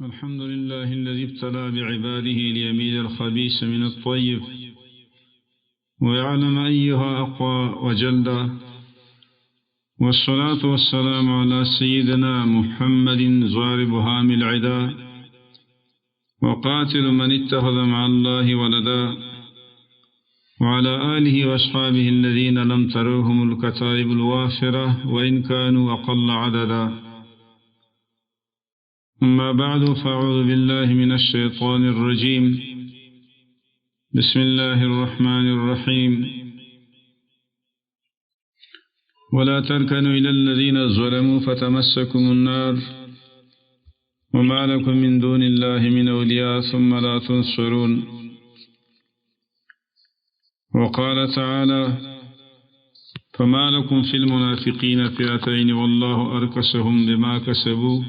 الحمد لله الذي ابتلى بعباده ليميز الخبيث من الطيب ويعلم أيها أقوى وجل. والصلاة والسلام على سيدنا محمد ضارب هام العدا وقاتل من اتخذ مع الله ولدا وعلى آله وأصحابه الذين لم تروهم الكتائب الوافرة وإن كانوا أقل عددا. أما بعد فأعوذ بالله من الشيطان الرجيم. بسم الله الرحمن الرحيم. ولا تركنوا إلى الذين ظلموا فتمسكم النار وما لكم من دون الله من أولياء ثم لا تنصرون. وقال تعالى: فما لكم في المنافقين فئتين والله أركسهم بما كسبوا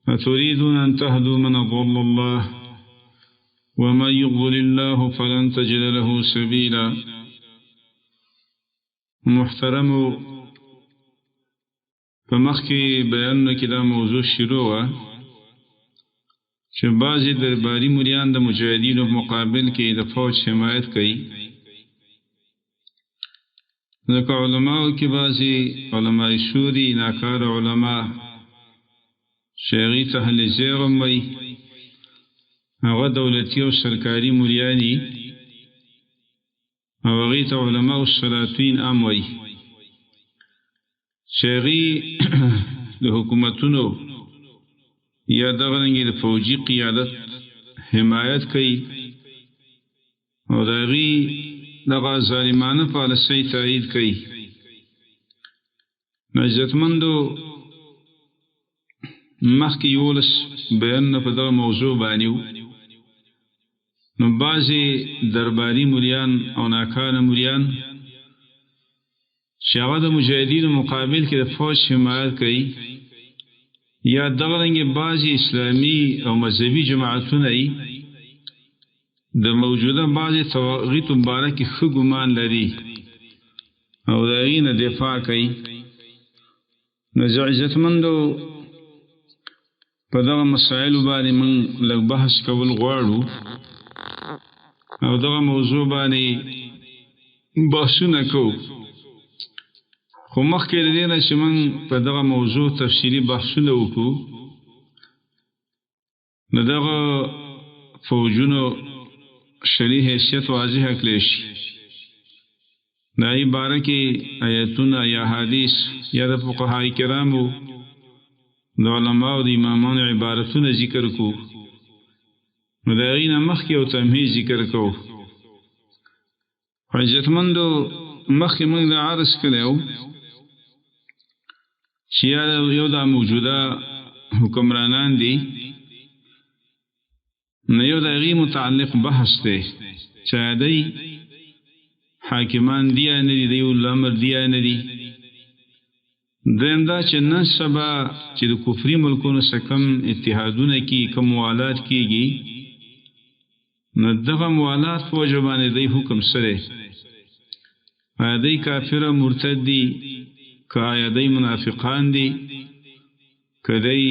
أتريدون أن تهدوا من أضل الله ومن يضلل الله فلن تجد له سبيلا. محترم فمخي بیانونه کې دا موضوع شروع وه چې بعضې درباري مریان د مجاهدینو په مقابل کې د فوج حمایت کوي. ځکه علماو کې بعضې علماء سودي ناکار علما شیغی ته اهل زیغ هم وایي، هغه دولتي او سرکاري مریاني او هغې ته علماء السلاطین هم وایي. شیغی د حکومتونو یا دغه رنګې د فوجي قیادت حمایت کوي او د هغې دغه ظالمانه پالیسۍ تایید کوي. نو عزتمندو مخکې 11 بیانونه په دغه موضوع باندې وو. نو بعضې درباري مریان او ناکاره مریان چې هغه د مجاهدینو مقابل کې د فوج حمایت کوي یا دغه رنګې بعضې اسلامي او مذهبي جماعتونه یي د موجوده بعضې طواغیتو باره کې ښه ګمان لري او د هغې نه دفاع کوي. نو زه عزتمندو په دغه مسایلو باندې موږ لږ بحث کول غواړو او دغه موضوع باندې بحثونه کوو. خو مخکې د دې نه چې موږ په دغه موضوع تفصیلي بحثونه وکړو نو دغه فوجونو شرعي حیثیت واضحه کړی شي. د هغې باره کې آیتونه یا حدیث یا د فقهای کرامو د علماو د امامانو عبارتونه ذکر کو. نو د هغې نه مخکې یو تمهید ذکر کوو. عزتمندو مخکې موږ دا عرض کړی و چې یو دا موجوده حکمرانان دي نو یو د هغې متعلق بحث دی چې دی حاکمان دی یا نه دي، دی الامر دی یا نه دي. دویم دا چې نن سبا چې د کفري ملکونو څخه کم اتحادونه کېږي، کم موالات کېږي، نو دغه موالات په وجه باندې دی حکم څه دی؟ آیا دی کافره مرتد دي، که آیا دی منافقان دي، که دی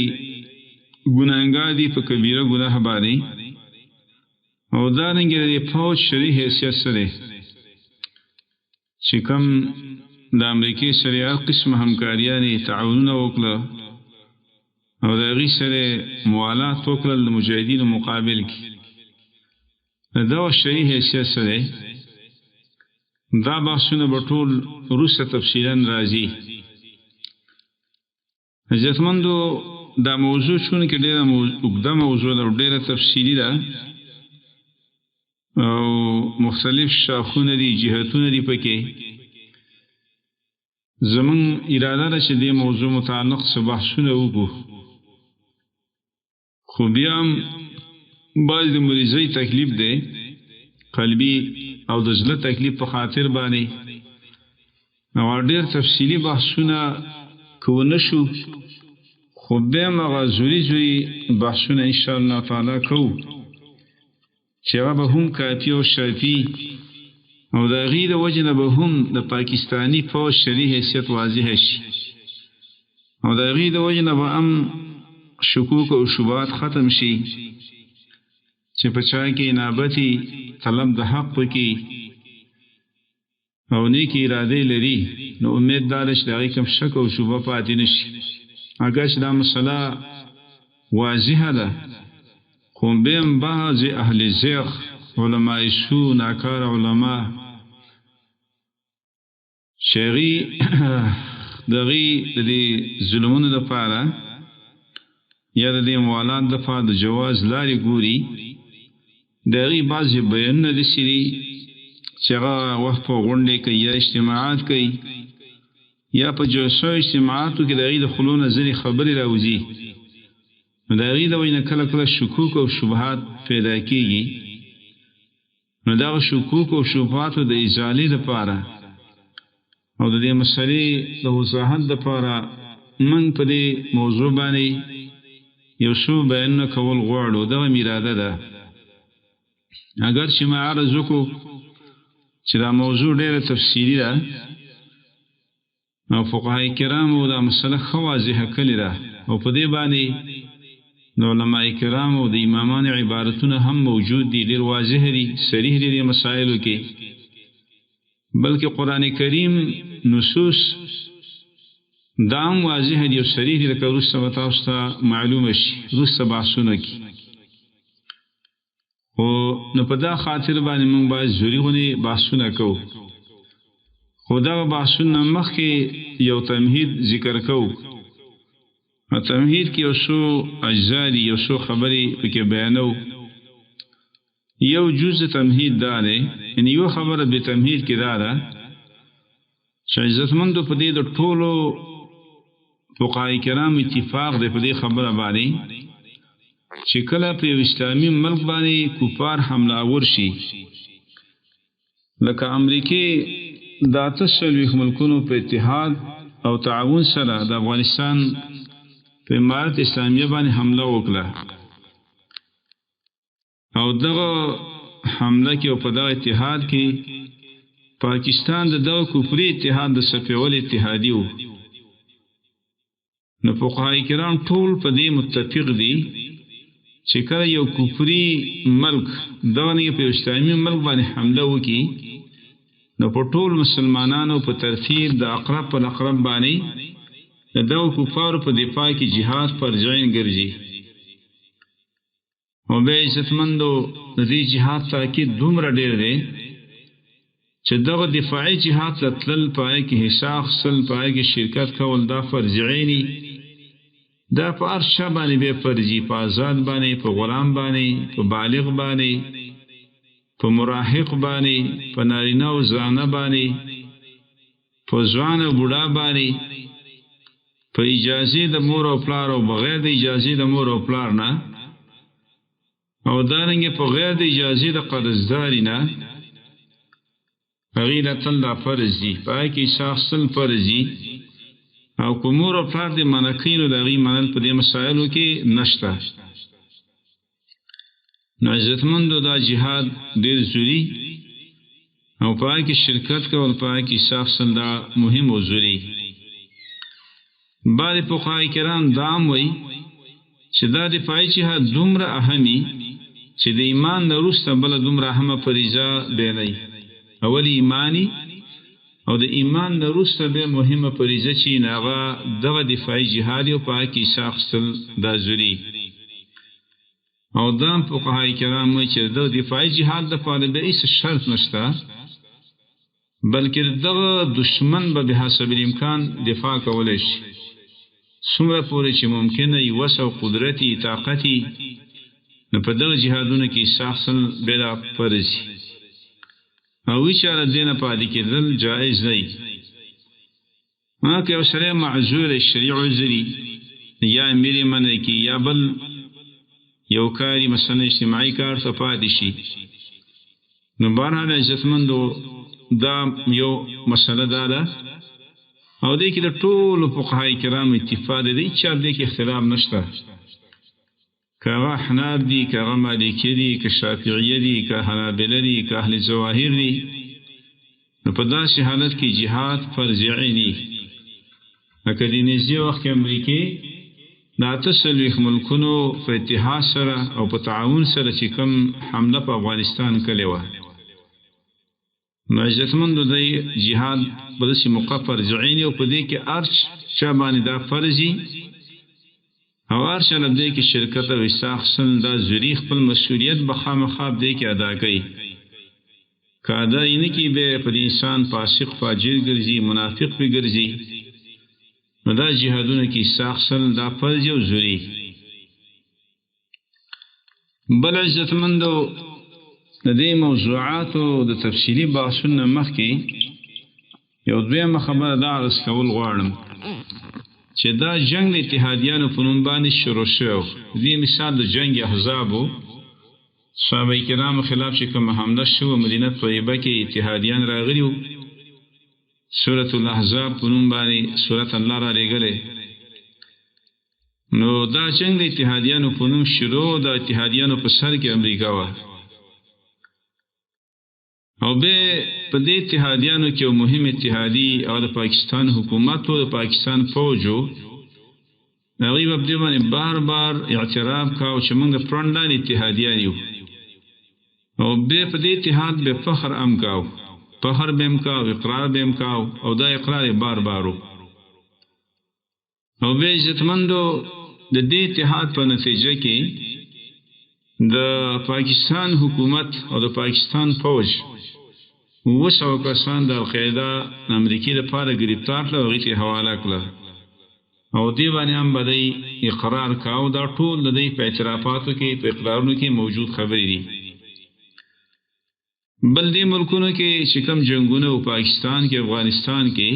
ګناهګار دي په کبیره ګناه باندې، او دارنګې د دې فوج شرعي حیثیت څه دی چې کم د امریکې سره هر قسمه همکاریانې تعاونونه وکړه او د هغې سره موالات وکړل د مجاهدینو مقابل کې، د دغه شرعي حیثیت څه دی؟ دا بحثونه به ټول وروسته تفصیلا راځي. عزتمندو دا موضوع چونکې ډېره اوږده موضوع ده او ډېره تفصیلي ده او مختلف شاخونه دي، جهتونه دي پکې، زمون اراده ده چې دې موضوع متعلق څه بحثونه وکړو. خو بیا هم بعض د مریضۍ تکلیف دی، قلبي او د زړه تکلیف په خاطر باندې او ډېر تفصیلي بحثونه کوو نه شو، خو بیا هم هغه زوري بحثونه انشاءالله تعالی کوو چې هغه به هم کافي او شافي او د هغې د وجې نه به هم د پاکستاني فوج شرعي حیثیت واضحه شي او د هغې د وجې نه به هم شکوک او شبهات ختم شي چې په چا کې انابتي طلب د حق وکړي او نیکی اراده لري نو امید دار چې دغه کوم شک او شبهه پاتې نشي اگر چې دا مسله واضحه ده خو بهم بعض اهل زیغ علماء سو ناکار علما شیغي دغه د ظلمونو لپاره یا د موالات د فاد جواز لاري ګوري دغه بعض بیان د سری چې هغه وخت په غونډه کې یا اجتماعات کوي یا په جلسو اجتماعاتو کې دغه د خلونو ځینې خبرې راوځي نو دغه د وینه کله کله شکوک او شبهات پیدا کیږي نو دا شکوک او شبهات د ازالې لپاره او د دې مسلې د وضاحت لپاره من په دې موضوع باندې یو څه بیان کول غواړو دا میراده ده اگر چې ما عرض وکړو چې دا موضوع ډېره تفصیلي ده او فقهای کرامو دا مسله ښه واضحه کړې ده او په دې باندې د علماء کرامو د امامان عبارتونه هم موجود دي ډېر واضح دي صریح دي د مسایلو کې بلکې قرآن کریم نصوص دام واضح دي او صریح دي لکه وروسته به تاسو ته معلومه شي وروسته بحثونه کې خو نو په دا خاطر باندې موږ باید ضروري غونې بحثونه کوو خو دغه بحثونه مخکې یو تمهید ذکر کوو تمهید کې یو څو اجزا دي یو څو خبرې پکې بیانو یو جز تمهید دا دی یعنې یو خبره د تمهید کې دا ده چې عزتمندو په دې د ټولو فقهای کرام اتفاق دی په دې خبره باندې چې کله په یو اسلامي ملک باندې کفار حمله آور شي لکه امریکې د 48 ملکونو په اتحاد او تعاون سره د افغانستان په امارت اسلامیه باندې حمله وکړه او دغه حمله کې او په دغه اتحاد کې پاکستان د دغه کفري اتحاد د صفول اتحادي و نو فقهای کرام ټول په دې متفق دي چې کله یو کفري ملک دغه نه په اسلامي ملک باندې حمله وکړي نو په ټول مسلمانانو په ترتیب د اقرب په اقرب باندې د دغه کفارو په دفاع کې جهاد فرض ګرځي او به عزتمندو د دې جهاد تاکید دومره ډېر دی چې دغه دفاعي جهاد ته تلل پای کې حصه اخیستل پای کې شرکت کول دا فرض عیني دا په هر چا باندې به فرضي په آزاد باندې په غلام باندې په بالغ باندې په مراهق باندې په نارینه او زنانه باندې په ځوان او بوډا باندې په اجازه د مور او پلار او بغیر د اجازه د مور او پلار نه او دارنګه په غیر د اجازه د قرضداري نه غیر تل دا فرض دي پای کې شخصل فرض دي او کومور او پلار د منکینو د غي منل په دې مسایلو کې نشته نو عزتمندو دا جهاد ډیر ضروري او پای کې شرکت کول پای کې شخصل دا مهم او ضروري بعض فقهای کرام دام وی چې دا دفاعي جهاد دومره اهمي چې د ایمان نه وروسته بله دومره اهمه فریضه بیانوي اول ایمانی او د ایمان نه وروسته بیا مهمه فریضه چې هغه دغه دفاعي جهاد او پای کې شخصل دا ضروري او دام فقهای کرام وی چې د دفاعي جهاد لپاره به هیڅ شرط نشته بلکې دغه دشمن به بحسب الامکان دفاع کولی شي څومره پورې چې ممکنه یې وس او قدرتي طاقتي نو په دغه جهادونو کې شخصل بلا فرض او اشاره دینه پاتې کېدل جایز دی ما که یو سړی معذور شریع عذري یا امیر منع کی یا بل یو کاری مثلا اجتماعي کار ته پاتې شي نو بهرحال عزتمندو دا یو مسله دا ده او دې کې د ټولو فقهای کرام اتفاق دی چې دې کې اختلاف نشته که هغه احناف دي که هغه مالکي دي که شافعیه دي که حنابله دي که اهل ظواهر دي نو په داسې حالت کې جهاد فرض عیني لکه د نږدې وخت کې امریکې د 48 ملکونو په اتحاد سره او په تعاون سره چې کوم حمله په افغانستان کړې وه نو عزتمندو د جهاد په داسې موقع فرضعین او په دې کې هر چا باندې دا فرضي او هر چا له دې کې شرکت او حصه اخیستل دا ضروري خپل مسؤلیت به خامخا دې کې ادا کوي که ادا یې نه کړي بیا په دې انسان فاسق فاجر ګرځي منافق پې ګرځي نو دا جهادونه کې حصه اخیستل دا فرض او ضروري بل عزتمندو د دې موضوعاتو د تفصیلي بحثونو مخکې یو دویمه خبره دا عرض کول غواړم چې دا جنگ د اتحادیانو په نوم باندې شروع شو دې مثال د جنگ احزاب صحابه کرامو خلاف چې کوم حمله شو مدینه طیبه کې اتحادیان راغلي وو سورۃ الاحزاب په نوم باندې سورۃ الله را لېږلې نو دا جنگ د اتحادیانو په نوم شروع د اتحادیانو په سر کې امریکا وه او به په دې اتحادیانو کې یو مهم اتحادي او د پاکستان حکومت او د پاکستان فوجو هغوی به په دې باندې بار بار اعتراف کاو چې موږ د فرنټ لاین اتحادیان یو او به په دې اتحاد به فخر هم کاو فخر به هم کاو اقرار به هم کاو او دا اقرار بار بارو او به عزتمندو د دې اتحاد په نتیجه کې د پاکستان حکومت او د پاکستان فوج 200 کسان د القاعده امریکای لپاره گرفتار کړل او هغوی ته حواله کړل او دې باندې هم به دوی اقرار کاو دا ټول د دوی په اعترافاتو کې په اقرارونو کې موجود خبرې دي بل دې ملکونو کې چې کوم جنګونه او پاکستان کې افغانستان کې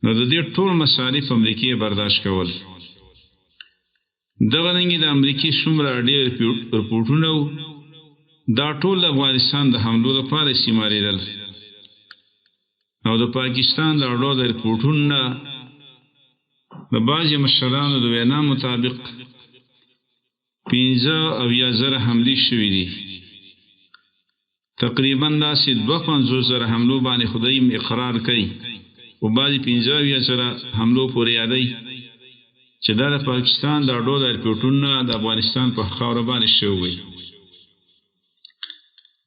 نو د دې ټول مصارف امریکای برداشت کول دغه رنګې د امریکای څومره ډېر رپورټونه دا ټول افغانستان د حملو لپاره استعمالېدل او د پاکستان د اړو د رپورټونو د بعضې مشرانو د وینا مطابق 15,000 حملې شوي دي تقریبا داسې 52,000 حملو باندې خدای اقرار کوي او بعضې 15,000 حملو پورې یادوي چې دا د پاکستان د اړو د رپورټونو د افغانستان په خاوره باندې شوي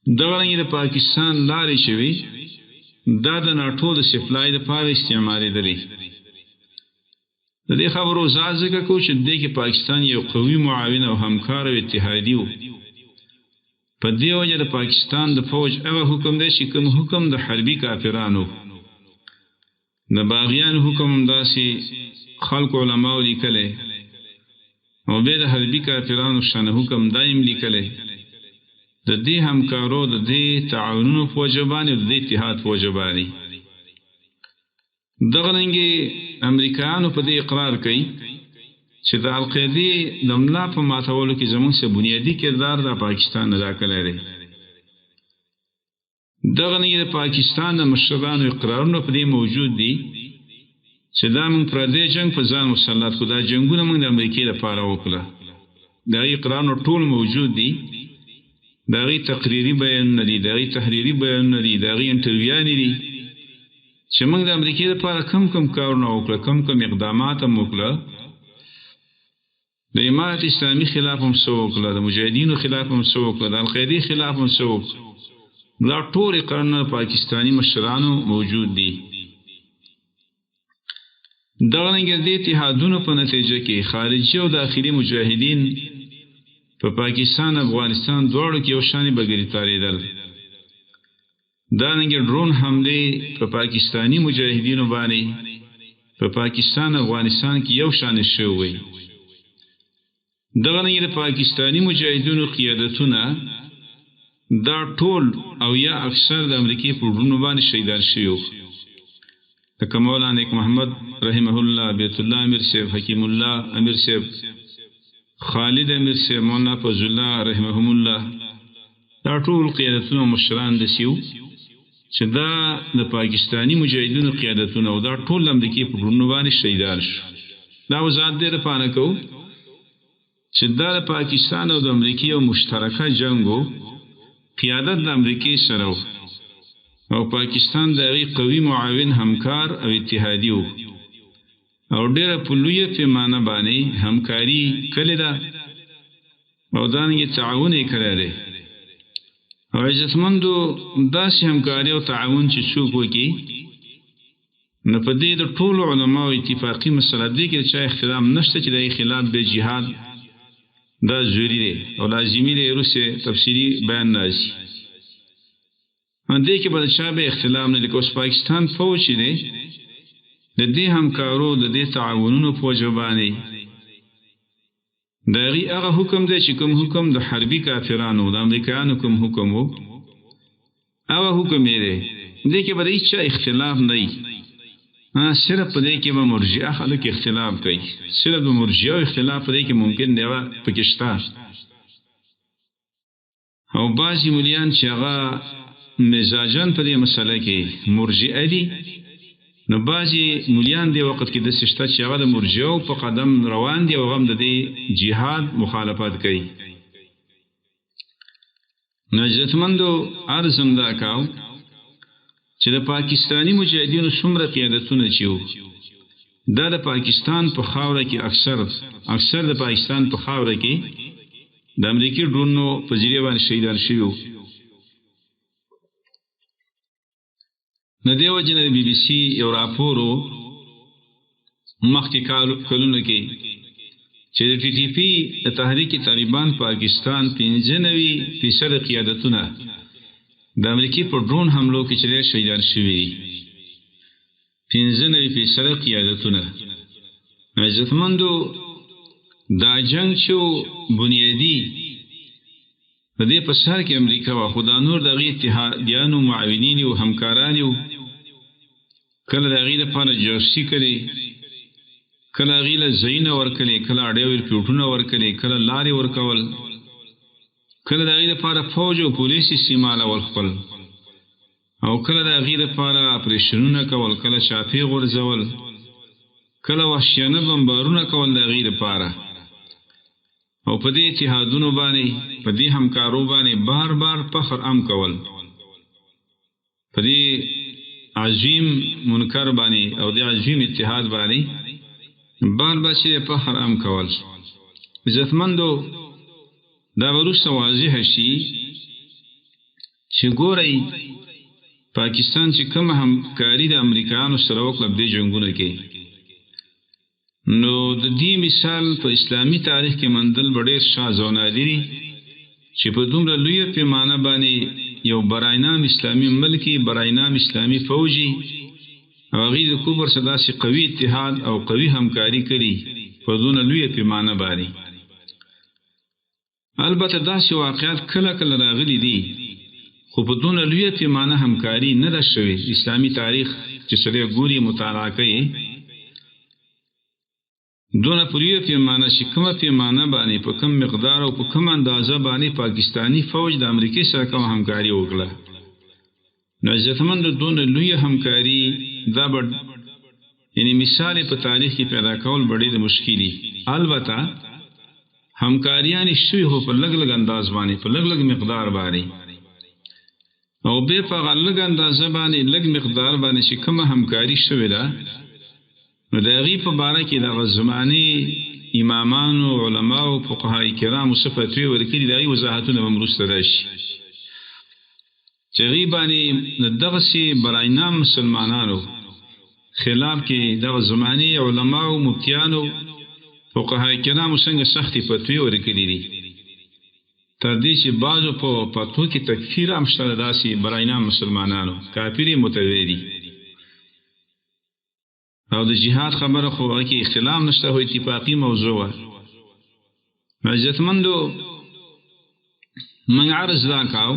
دغه رنګې د پاکستان لارې چې وي دا د ناټو د سپلای دپاره استعمالېدلې د دې خبرو وضاحت ځکه کوو چې دې کې پاکستان یو قوي معاون او همکار او اتحادي و په دې وجه د پاکستان د فوج هغه حکم دی چې کوم حکم د حربي کافرانو د باغیانو حکم هم داسې خلکو علماو لیکلی او بیا د حربي کافرانو شانه حکم دایم لیکلی د دې همکارو د دې تعاونونو په وجه باندې د دې اتحاد په وجه باندې دغه رنګې امریکایانو په دې اقرار کوي چې د القاعدې د ملا په ماتولو کې زموږ څه بنیادي کردار د پاکستان ادا کړی دی دغه رنګې د پاکستان د مشرانو اقرارونه په دې موجود دي چې دا موږ پردی جنګ په ځان مسلط کړو دا جنګونه موږ د امریکې لپاره وکړه د هغې اقرارونه ټول موجود دي د هغې تقریري بیانونه دي د هغې تحریري بیانونه دي د هغې انټرویویانې دي چې موږ د امریکې لپاره کم کارونه وکړه کم اقدامات هم وکړه د امارت اسلامي خلاف هم څه وکړه د مجاهدینو خلاف هم څه وکړه د القاعدې خلاف هم څه وکړه دا ټول اقرارونه پاکستاني مشرانو موجود دي دغه رنګه د اتحادونو په نتیجه کې خارجي او داخلي مجاهدین په پاکستان افغانستان دواړو کې یو شانې به ګرفتارېدل دا رنګه ډرون حملې په پاکستاني مجاهدینو باندې په پاکستان افغانستان کې یو شانې شوی دغه رنګه د پاکستاني مجاهدینو قیادتونه دا ټول او یا اکثر د امریکې په ډرونو باندې شهیدان شوي لکه مولانا نیک محمد رحمه الله بیت الله امیر صاحب حکیم الله امیر صاحب خالد امیر صاحب مولانا فضل الله رحمهم الله دا ټول قیادتونه مشران داسې وو چې دا د پاکستاني مجاهدینو قیادتونه او دا ټول د امریکې په ډرونو باندې شهیدان شو دا وضاحت دې لپاره کوو چې دا د پاکستان او د امریکې یو مشترکه جنګ و قیادت د امریکې سره و او پاکستان د هغې قوي معاون همکار او اتحادي و او ډیره په لویه پیمانه باندې همکاري کړې ده او دانګې تعاون یې کړی دی او عزتمندو داسې همکاري او تعاون چې څوک وکړي نو په دې د ټولو علماو اتفاقي مسله دی کې چې اختلاف نشته چې د خلاف به جهاد دا ضروري دی او لازمي دی روسه تفصیلی بیان ناشي باندې کې بل چا به اختلاف نه لیکوس پاکستان فوج دی د دې همکارو د دې تعاونونو په وجبانه دغه هغه حکم دی چې کوم حکم د حربي کافرانو د امریکایانو کوم حکم وو هغه حکم یې دی دې کې به هیڅ اختلاف نه وي صرف په دې کې به مرجئه خلک اختلاف کوي صرف د مرجئه اختلاف په دې کې ممکن دی پکې شته او بعضې ملیان چې هغه مزاجان په دې مسله کې مرجئه دي نو بعضې ملیان دی وخت کې داسې شته چې هغه د مرجئو په قدم روان دي او هغه هم د دې جهاد مخالفت کوي نو عزتمندو عرض هم دا کاو چې د پاکستانی مجاهدینو څومره قیادتونه چې وو دا د پاکستان په خاوره کې اکثر د پاکستان په خاوره کې د امریکي ډرونو په ذریعه باندې شهیدان شوي وو نو دې وجې نه د بي بي سي یو راپور و مخکې کلونو کې چې د ټي ټي پي د تحریک طالبان پاکستان 95% قیادتونه د امریکای په ډرون حملو کې چې شهیدان شوي 95% قیادتونه عزتمندو دا جنگ چې بنیادی په دې په سر کې امریکا او خدا نور د غي اتحادیانو معاونین او همکاران یو کله د غي لپاره جوړشي کړي کله غي له زین ورکړي کله اړیو ریپورټونه ورکړي کله لاري ورکول کله د غیر لپاره فوج او پولیس استعمال ول خپل او کله د غیر لپاره اپریشنونه کول کله شافي غورځول کله وحشیانه بمبارونه کول د غیر لپاره او په دې اتحادونو باندې په دې همکارو باندې بار بار فخر عام کول په دې عظیم منکر باندې او د عظیم اتحاد باندې بار بار چې فخر عام کول عزتمندو دا وروسته واضح شي چې ګورئ پاکستان چې کوم همکاري د امریکایانو سره وکړه د جنګونو کې نو د دې مثال په اسلامي تاریخ کې مندل ډېر شاذ او نادر چې په دومره لویه پیمانه باندې یو براینام اسلامي ملکی براینام اسلامي فوجي او هغې د کفر سره داسې قوي اتحاد او قوي همکاري کړي په دونه لویه پیمانه باندې البته داسې واقعات کله کله راغلي دي خو په دونه لویه پیمانه همکاري نه ده شوې اسلامي تاریخ چې سړی ګوري مطالعه کوي دونه په لویه پیمانه چې کومه پیمانه باندې په کم مقدار او په کم اندازه باندې پاکستانی فوج د امریکای سره کوم همکاري وکړه نو عزتمند دونه لویه همکاري دا یعنی مثال په تاریخ کې پیدا کول ډېر مشکلي البته همکاریان شوی هو په لګ لګ انداز باندې په لګ لګ مقدار باندې او به په لګ اندازه باندې لګ مقدار باندې چې کومه همکاري شوی ده نو د هغې په باره کې د زمانې امامانو علماو فقهای کرامو څه فتوې ورکړي د هغې وضاحتونه به وروسته راشي چې هغې باندې د دغسې براینام مسلمانانو خلاف کې دغه زمانې علماو مفتیانو فقهای کرامو څنګه سختې فتوې ورکړي دي تر دې چې بعضو په فتوو کې تکفیر هم شته داسې براینام مسلمانانو کافر یې متوی دي او د جهاد خبره خو هغه کې اختلاف نشته خو اتفاقي موضوع وه عزتمندو موږ عرض دا کاو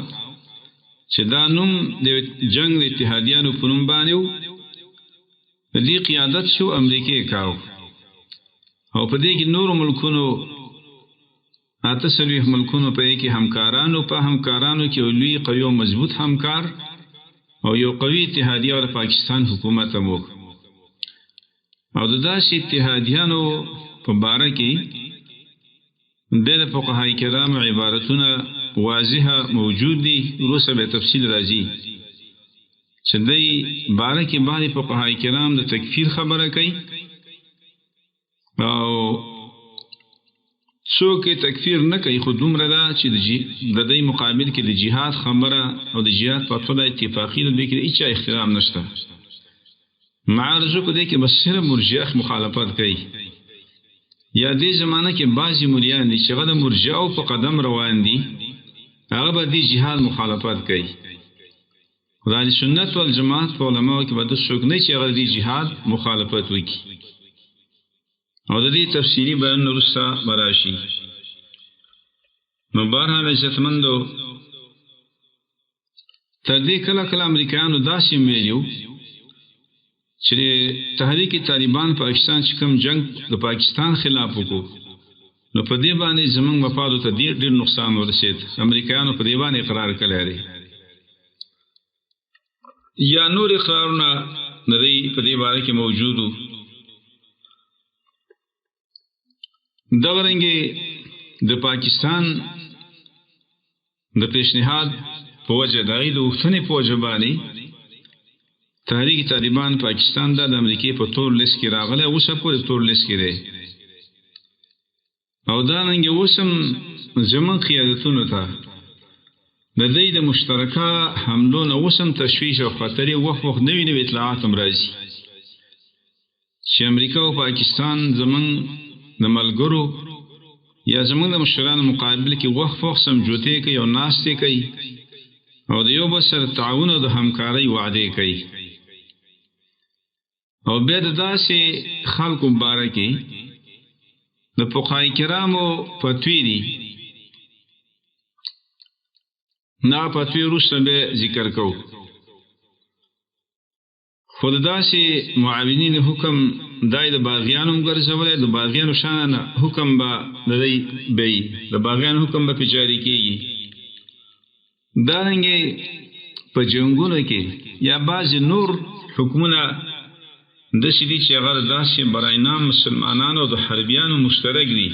چې دا نوم د جنګ د اتحادیانو په نوم باندې و په دې قیادت شو امریکې کاو او په دې کې نورو ملکونو 48 ملکونو په کې همکارانو په همکارانو کې لوی قوي او مضبوط همکار او یو قوي اتحادیه او پاکستان حکومت هم او د داسې اتحادیانو په باره کې د فقهای کرام عبارتونه واضحه موجود دي وروسته به تفصیل راځي چې دی باره کې بعضې فقهای کرام د تکفیر خبره کوي او څوک تکفیر نه کوي خو دومره ده چې د دې مقابل کې د جهاد خبره او د جهاد په ټوله اتفاقي ده کې هیڅ اختلاف نشته معارضو کو دې کې بس صرف مرجئه مخالفت کوي یا دې زمانہ کې بعضی مليان دي چې غد مرجئه په قدم روان دي هغه به دې جهاد مخالفت کوي خدای سنت والجماعت علماء کې به د څوک نه چې هغه دې جهاد مخالفت وکړي او د دې تفصیلی بیان ورسته براشي نو بهرحال عزتمندو تر دې کله امریکایانو داسې ویلو چې تحریک طالبان پاکستان چې کوم جنگ د پاکستان خلاف وکړو نو په دې باندې زمونږ مفادو ته ډېر نقصان ورسید امریکایانو په دې باندې اقرار کړی دی یا نور اقرارونه د دې په دې باره کې موجودو دغه رنګه د پاکستان د پیشنهاد په وجه د وختنې په وجه باندې تحریک طالبان پاکستان د امریکای په تور لیست کې راغله اوسه په تور لیست کې دی او دا رنګه اوسم زمون قیادتونو ته د دې د مشترکه حملو نه اوسم تشویش او خطرې وخت نوې اطلاعات هم راځي چې امریکا او پاکستان زمون د ملګرو یا زمونږ د مشرانو مقابل کې وخت سمجوتې کوي او ناستې کوي او د یو بل سره تعاون او د همکارۍ وعدې کوي او بیا د داسې خلکو باره کې د فقهای کرامو فتوی دي نه فتوی وروسته به ذکر کوو خو د داسې معاونین حکم دای د باغیانو ګرځولې د باغیانو شان حکم به د دې به د باغیانو حکم به جاری کیږي دا رنګه په جنگونو کې یا بعض نور حکمونه د شدي چې هغه داسې براینام مسلمانانو د حربیانو مشترک دي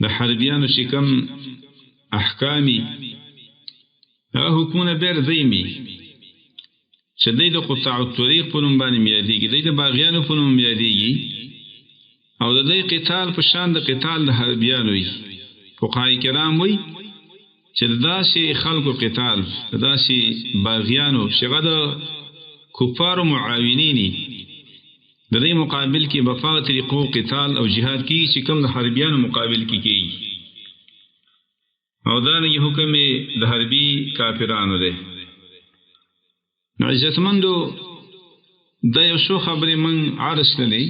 د حربیانو چې کوم احکامي هغه حکمونه بیر دیمي چې د قطاع الطريق په نوم باندې میادیږي د باغیانو په نوم میادیږي او د دې قتال په شان د قتال د حربیانو وي فقهای کرام وي چې داسې خلکو قتال داسې باغیانو شغه د کفار معاونین د دې مقابل کې بقا طریقو قتال او جهاد کې چې کوم د حربیانو مقابل کې کیږي او دا نه حکم د حربي کافرانو دی نو عزتمندو دا یو څو خبرې من عرض کړې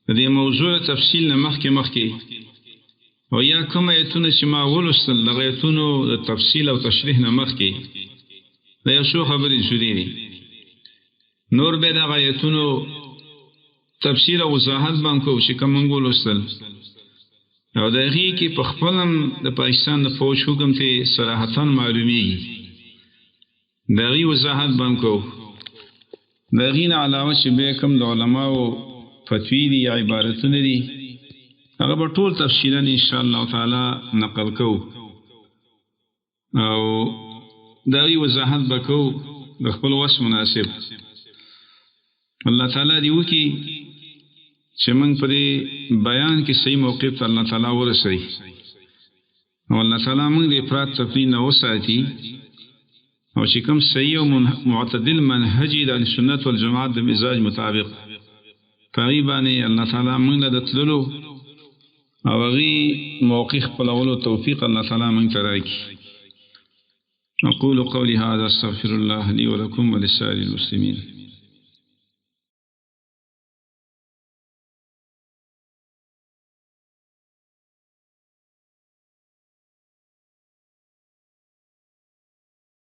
د دې موضوع تفصیل نه مخکې او یا کوم ایتونه چې ما ولوستل د ایتونو د تفصیل او تشریح نه مخکې دا یو څو خبرې شوې دي نور به د ایتونو تفصیل او وضاحت باندې چې کوم ولوستل او د هغې کې په خپلم د پاکستان د فوج حکم ته صراحتاً معلومیږي دغی وضاحت بانکو دغین علاوه چې به کوم د علماو فتوی دي یا عبارتونه دي هغه به ټول تفصیلا ان شاء الله تعالی نقل کو او دغی وضاحت بکو د خپل وس مناسب الله تعالی دی وکي چې موږ په بیان کې صحیح موقف ته الله تعالی ورسوي او الله تعالی موږ د افراط تفرید نه وساتي او چې کوم صحیح او معتدل منهجی د سنت والجماعت د مزاج مطابق تقریباً الله تعالی موږ له تللو او غي موقف خپلولو توفیق الله تعالی موږ ته راکړي اقول قولي هذا استغفر الله لي ولكم ولسائر المسلمين